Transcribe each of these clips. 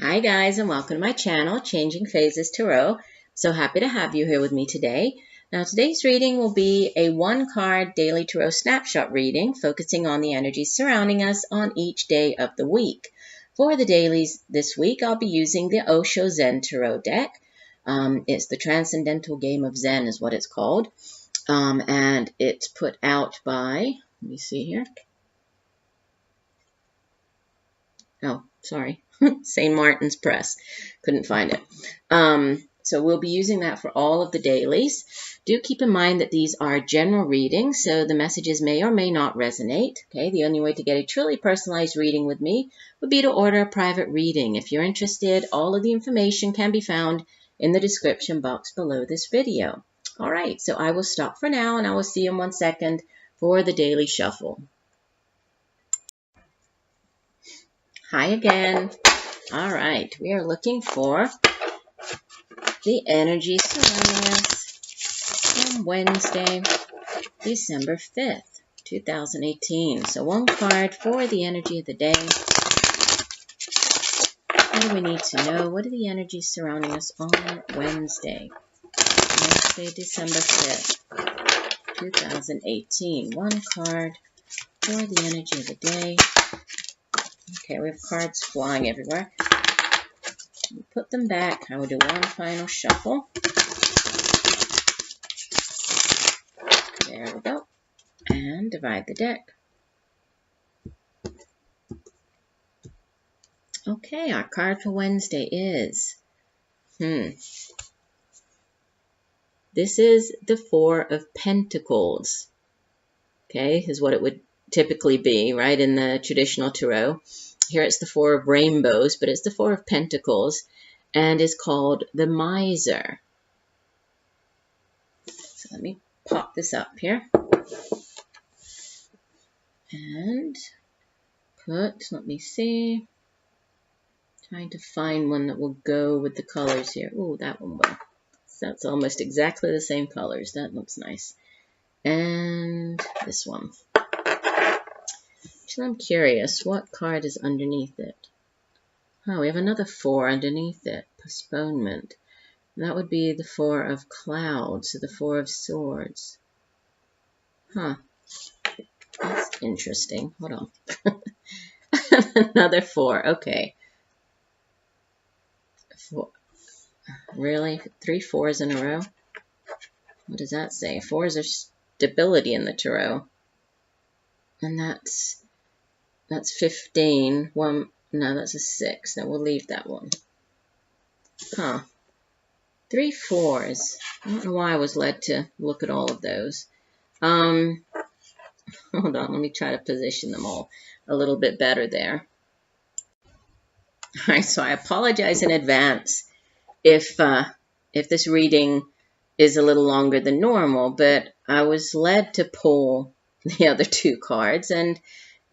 Hi guys, and welcome to my channel, Changing Phases Tarot. So happy to have you here with me today. Now today's reading will be a one-card daily tarot snapshot reading, focusing on the energies surrounding us on each day of the week. For the dailies this week, I'll be using the Osho Zen Tarot deck. It's the Transcendental Game of Zen is what it's called. And it's put out by, let me see here. Oh, sorry. St. Martin's Press. Couldn't find it. So we'll be using that for all of the dailies. Do keep in mind that these are general readings, so the messages may or may not resonate. Okay, the only way to get a truly personalized reading with me would be to order a private reading. If you're interested, all of the information can be found in the description box below this video. All right, so I will stop for now, and I will see you in 1 second for the daily shuffle. Hi again. All right, we are looking for the energy surrounding us on Wednesday, December 5th, 2018. So one card for the energy of the day. What do we need to know? What are the energies surrounding us on Wednesday? Wednesday, December 5th, 2018. One card for the energy of the day. Okay, we have cards flying everywhere. Put them back. I will do one final shuffle. There we go. And divide the deck. Okay, our card for Wednesday is, this is the Four of Pentacles. Okay, is what it would typically be, right, in the traditional tarot. Here it's the Four of Rainbows, but it's the Four of Pentacles, and is called the Miser. So let me pop this up here. And let me see. Trying to find one that will go with the colors here. Oh, that one will. So that's almost exactly the same colors. That looks nice. And this one. Actually, I'm curious, what card is underneath it? Oh, we have another four underneath it. Postponement. That would be the Four of Clouds, so the Four of Swords. Huh. That's interesting. Hold on. Another four. Okay. Four. Really? 3 fours in a row? What does that say? Fours are stability in the tarot. And that's 15. One, no, that's a 6. Then we'll leave that one. Huh. 3 fours. I don't know why I was led to look at all of those. Hold on, let me try to position them all a little bit better there. All right, so I apologize in advance if this reading is a little longer than normal, but I was led to pull the other 2 cards, and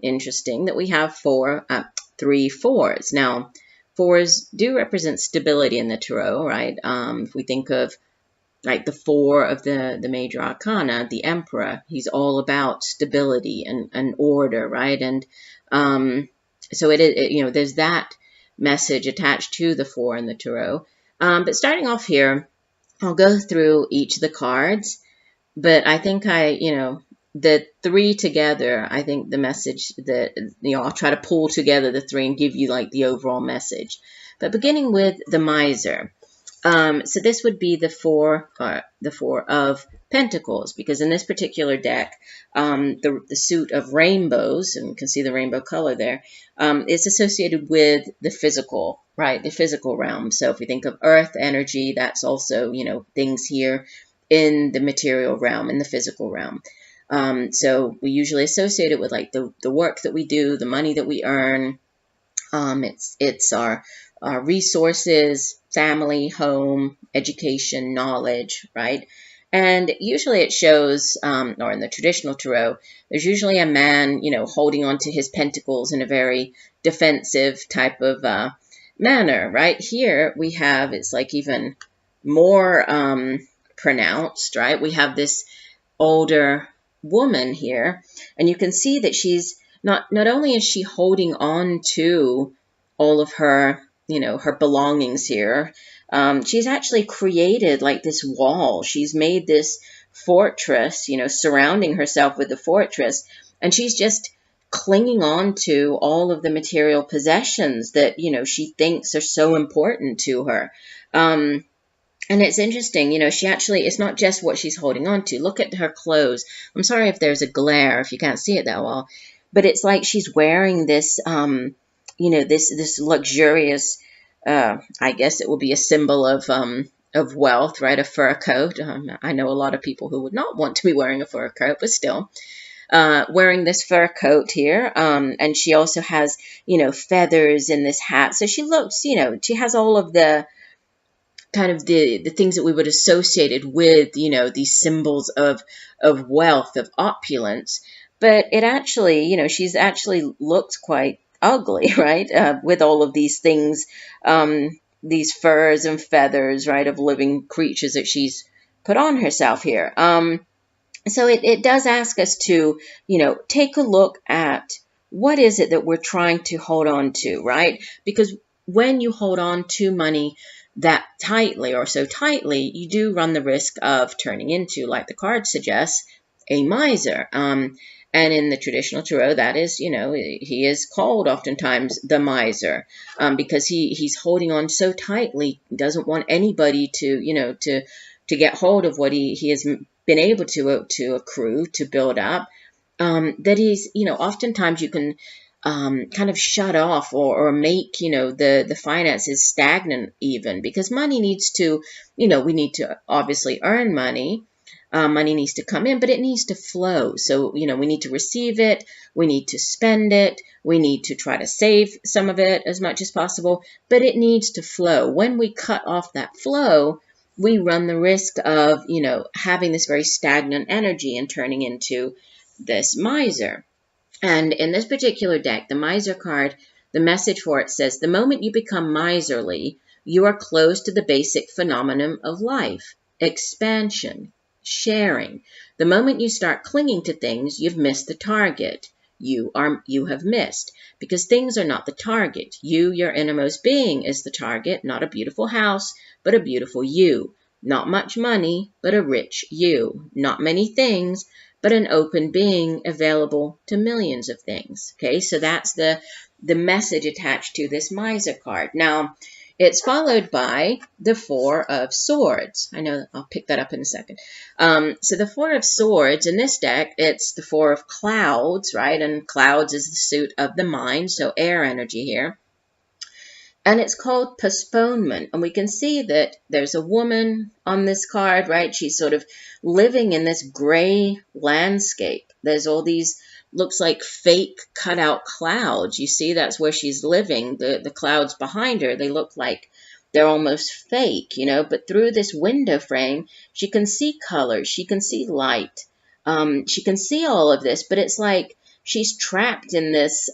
interesting that we have 3 fours. Now, fours do represent stability in the tarot, right? If we think of like the 4 of the major arcana, the Emperor, he's all about stability and order, right? And so there's that message attached to the 4 in the tarot. But starting off here, I'll go through each of the cards, but I think the 3 together, I think the message that, I'll try to pull together the 3 and give you like the overall message. But beginning with the Miser. So this would be the Four of Pentacles, because in this particular deck, the suit of rainbows, and you can see the rainbow color there, is associated with the physical, right? The physical realm. So if we think of earth energy, that's also, things here in the material realm, in the physical realm. So we usually associate it with like the work that we do, the money that we earn. It's our resources, family, home, education, knowledge, right? And usually it shows, or in the traditional tarot, there's usually a man, holding on to his pentacles in a very defensive type of manner, right? Here we have, it's like even more pronounced, right? We have this older woman here, and you can see that she's not only is she holding on to all of her her belongings here. She's actually created like this wall. She's made this fortress, surrounding herself with the fortress, and she's just clinging on to all of the material possessions that, she thinks are so important to her. And it's interesting, she actually, it's not just what she's holding on to. Look at her clothes. I'm sorry if there's a glare, if you can't see it that well, but it's like she's wearing this, this luxurious, I guess it will be a symbol of wealth, right? A fur coat. I know a lot of people who would not want to be wearing a fur coat, but still. Wearing this fur coat here, and she also has, feathers in this hat. So she looks, she has all of the kind of the things that we would associate it with, these symbols of wealth, of opulence. But it actually, she's actually looks quite ugly, right? With all of these things, these furs and feathers, right, of living creatures that she's put on herself here. So it does ask us to, take a look at what is it that we're trying to hold on to, right? Because when you hold on to money that tightly or so tightly, you do run the risk of turning into, like the card suggests, a miser. And in the traditional tarot, that is, he is called oftentimes the miser, because he's holding on so tightly, doesn't want anybody to, to get hold of what he has been able to accrue, to build up, that he's, oftentimes you can kind of shut off or make, the finances stagnant even, because money needs to, we need to obviously earn money. Money needs to come in, but it needs to flow. So, we need to receive it. We need to spend it. We need to try to save some of it as much as possible, but it needs to flow. When we cut off that flow, we run the risk of, having this very stagnant energy and turning into this miser. And in this particular deck, the miser card, the message for it says, the moment you become miserly, you are close to the basic phenomenon of life, expansion, sharing. The moment you start clinging to things, you've missed the target. You have missed, because things are not the target. You, your innermost being, is the target, not a beautiful house, but a beautiful you. Not much money, but a rich you. Not many things, but an open being available to millions of things. Okay, so that's the message attached to this miser card. Now, it's followed by the Four of Swords. I know I'll pick that up in a second. So the Four of Swords in this deck, it's the Four of Clouds, right? And clouds is the suit of the mind, so air energy here. And it's called postponement. And we can see that there's a woman on this card, right? She's sort of living in this gray landscape. There's all these, looks like fake cutout clouds. You see, that's where she's living. The clouds behind her, they look like they're almost fake, But through this window frame, she can see colors. She can see light. She can see all of this, but it's like she's trapped in this,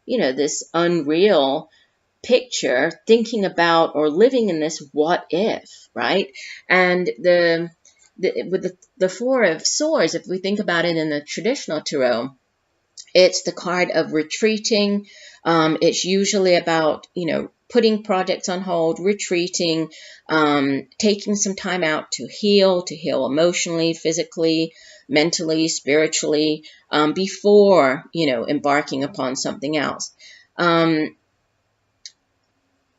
this unreal picture, thinking about or living in this what if, right? And with the Four of Swords, if we think about it in the traditional tarot, it's the card of retreating. It's usually about, putting projects on hold, retreating, taking some time out to heal emotionally, physically, mentally, spiritually, before, embarking upon something else.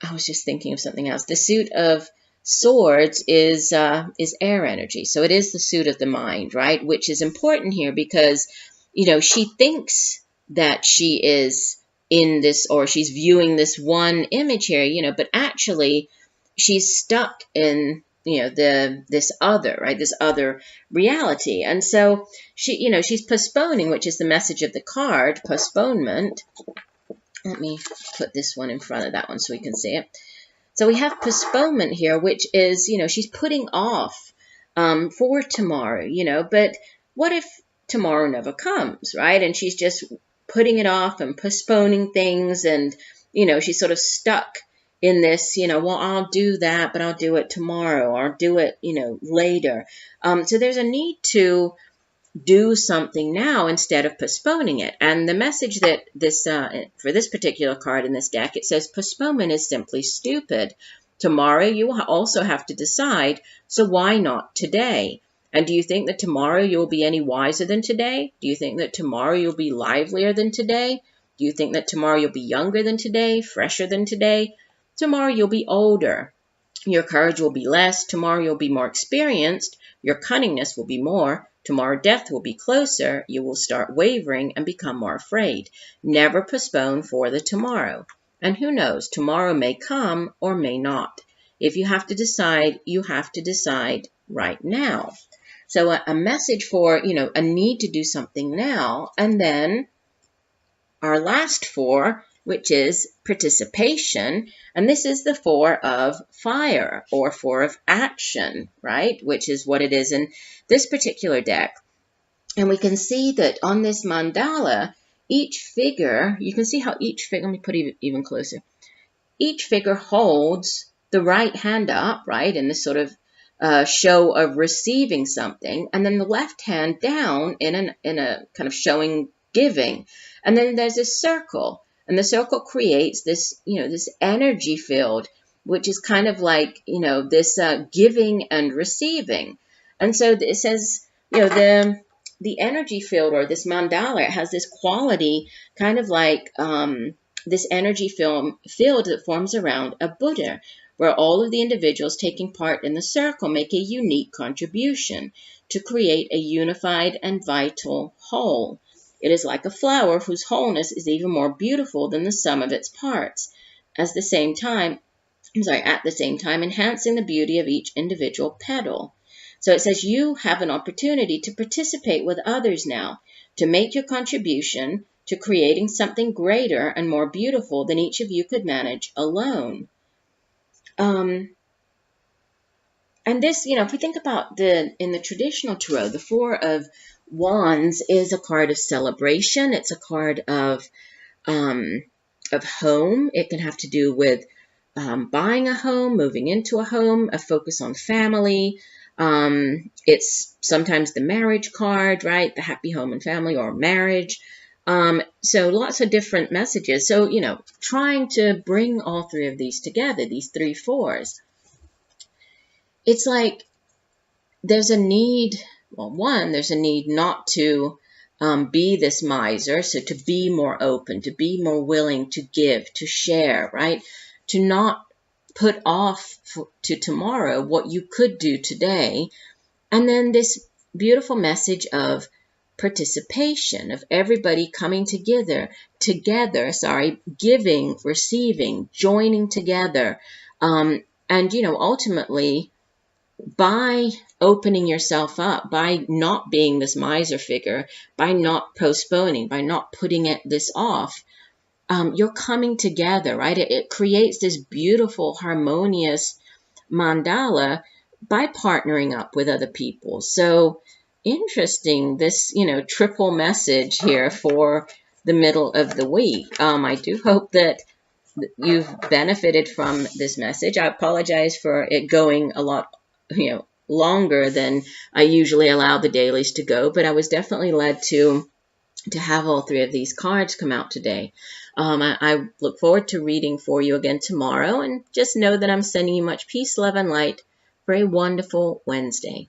I was just thinking of something else. The suit of Swords is air energy. So it is the suit of the mind, right? Which is important here because, she thinks that she is in this, or she's viewing this one image here, but actually she's stuck in, this other, right? This other reality. And so she's postponing, which is the message of the card, postponement. Let me put this one in front of that one so we can see it. So we have postponement here, which is, she's putting off for tomorrow, but what if tomorrow never comes, right? And she's just putting it off and postponing things, and, she's sort of stuck in this, well, I'll do that, but I'll do it tomorrow, or I'll do it, later. So there's a need to do something now instead of postponing it. And the message that this for this particular card in this deck, it says postponement is simply stupid. Tomorrow you will also have to decide, so why not today? And do you think that tomorrow you'll be any wiser than today? Do you think that tomorrow you'll be livelier than today? Do you think that tomorrow you'll be younger than today, fresher than today? Tomorrow you'll be older. Your courage will be less. Tomorrow you'll be more experienced. Your cunningness will be more. Tomorrow death will be closer. You will start wavering and become more afraid. Never postpone for the tomorrow. And who knows, tomorrow may come or may not. If you have to decide, you have to decide right now. So a message for, a need to do something now. And then our last four, which is participation. And this is the four of fire, or four of action, right? Which is what it is in this particular deck. And we can see that on this mandala, each figure, you can see how each figure, let me put it even closer. Each figure holds the right hand up, right, in this sort of show of receiving something, and then the left hand down in a kind of showing giving. And then there's a circle, and the circle creates this, this energy field, which is kind of like, this giving and receiving. And so it says, the energy field, or this mandala, it has this quality, kind of like this energy field that forms around a Buddha, where all of the individuals taking part in the circle make a unique contribution to create a unified and vital whole. It is like a flower whose wholeness is even more beautiful than the sum of its parts, at the same time enhancing the beauty of each individual petal. So it says you have an opportunity to participate with others now, to make your contribution to creating something greater and more beautiful than each of you could manage alone. And this, if we think about in the traditional tarot, the Four of Wands is a card of celebration. It's a card of home. It can have to do with buying a home, moving into a home, a focus on family. It's sometimes the marriage card, right? The happy home and family, or marriage. So lots of different messages. So, trying to bring all three of these together, these three fours. It's like there's a need, there's a need not to be this miser, so to be more open, to be more willing to give, to share, right? To not put off to tomorrow what you could do today. And then this beautiful message of participation, of everybody coming together, giving, receiving, joining together. And, ultimately, by opening yourself up, by not being this miser figure, by not postponing, by not putting this off, you're coming together, right? It creates this beautiful, harmonious mandala by partnering up with other people. So interesting, this, triple message here for the middle of the week. I do hope that you've benefited from this message. I apologize for it going a lot, longer than I usually allow the dailies to go, but I was definitely led to have all three of these cards come out today. I look forward to reading for you again tomorrow, and just know that I'm sending you much peace, love, and light for a wonderful Wednesday.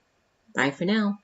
Bye for now.